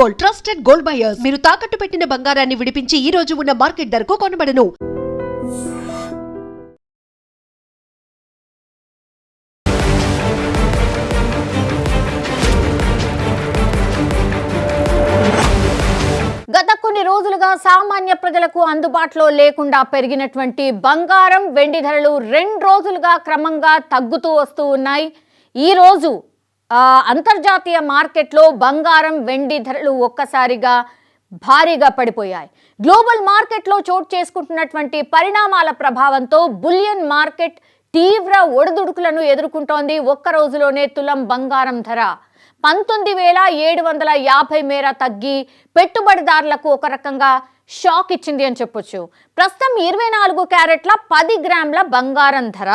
Gold, trusted gold buyers. మీరు తాకట్టు పెట్టిన బంగారాన్ని విడిపించి ఈ రోజు ఉన్న మార్కెట్ ధరకు కొనబడను. గత కొన్ని రోజులుగా సామాన్య ప్రజలకు అందుబాటులో లేకుండా పెరిగినటువంటి బంగారం, వెండి ధరలు 2 రోజులుగా క్రమంగా తగ్గుతూ వస్తూ ఉన్నాయి. ఈరోజు అంతర్జాతీయ మార్కెట్లో బంగారం, వెండి ధరలు ఒక్కసారిగా భారీగా పడిపోయాయి. గ్లోబల్ మార్కెట్లో చోటు చేసుకుంటున్నటువంటి పరిణామాల ప్రభావంతో బులియన్ మార్కెట్ తీవ్ర ఒడిదుడుకులను ఎదుర్కొంటోంది. ఒక్క రోజులోనే తులం బంగారం ధర 19,750 మేర తగ్గి పెట్టుబడిదారులకు ఒక రకంగా షాక్ ఇచ్చింది అని చెప్పొచ్చు. ప్రస్తుతం 24 క్యారెట్ల 10 గ్రాముల బంగారం ధర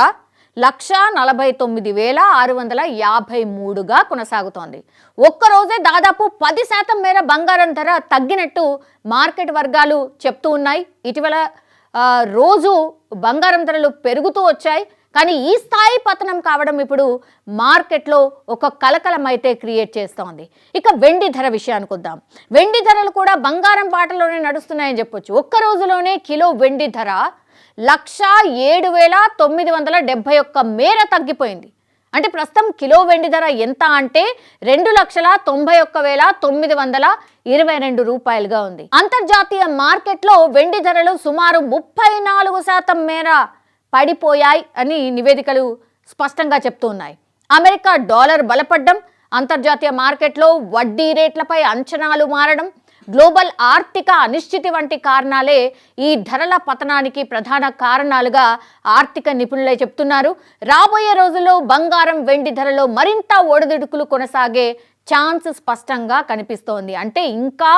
1,49,653గా కొనసాగుతోంది. ఒక్కరోజే దాదాపు 10% మేర బంగారం ధర తగ్గినట్టు మార్కెట్ వర్గాలు చెప్తూ ఉన్నాయి. ఇటీవల రోజు బంగారం ధరలు పెరుగుతూ వచ్చాయి. కానీ ఈ స్థాయి పతనం కావడం ఇప్పుడు మార్కెట్లో ఒక కలకలం అయితే క్రియేట్ చేస్తోంది. ఇక వెండి ధర విషయానికి వద్దాం. వెండి ధరలు కూడా బంగారం బాటలోనే నడుస్తున్నాయని చెప్పొచ్చు. ఒక్క రోజులోనే కిలో వెండి ధర 1,07,971 మేర తగ్గిపోయింది. అంటే ప్రస్తుతం కిలో వెండి ధర ఎంత అంటే 2,91,922 రూపాయలుగా ఉంది. అంతర్జాతీయ మార్కెట్లో వెండి ధరలు సుమారు 34% మేర పడిపోయాయి అని నివేదికలు స్పష్టంగా చెప్తూ ఉన్నాయి. అమెరికా డాలర్ బలపడ్డం, అంతర్జాతీయ మార్కెట్లో వడ్డీ రేట్లపై అంచనాలు మారడం, గ్లోబల్ ఆర్థిక అనిశ్చితి వంటి కారణాలే ఈ ధరల పతనానికి ప్రధాన కారణాలుగా ఆర్థిక నిపుణులే చెప్తున్నారు. రాబోయే రోజుల్లో బంగారం, వెండి ధరలో మరింత ఒడిదుడుకులు కొనసాగే ఛాన్స్ స్పష్టంగా కనిపిస్తోంది. అంటే ఇంకా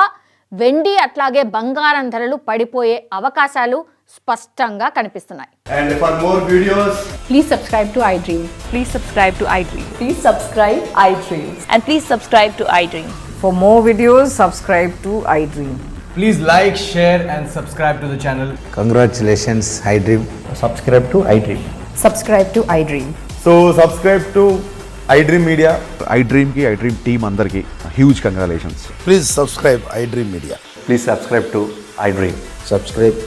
వెండి అట్లాగే బంగారం ధరలు పడిపోయే అవకాశాలు స్పష్టంగా కనిపిస్తున్నాయి. And for more videos, please subscribe to iDream. Please subscribe to iDream. Please subscribe iDream. And please subscribe to iDream. For more videos, subscribe to iDream. please like, share and subscribe to the channel. Congratulations, iDream. Subscribe to iDream. Subscribe to iDream. So subscribe to iDream Media. iDream team andarki huge congratulations. Please subscribe iDream Media. Please subscribe to iDream. Subscribe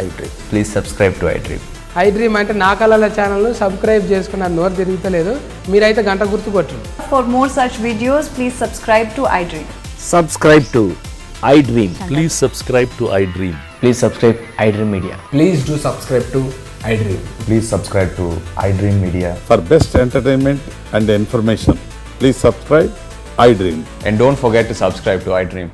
iDream. Please subscribe to iDream. iDream అంటే నా కళల ఛానల్ను subscribe చేసుకున్న నోరు తిరుగుతలేదు. మీరైతే గంట గుర్తు కొట్టండి. For more such videos, please subscribe to iDream. Subscribe to iDream. Please subscribe to iDream. Please subscribe iDream Media. Please do subscribe to iDream. Please subscribe to iDream Media. For best entertainment and information, please subscribe iDream. And don't forget to subscribe to iDream.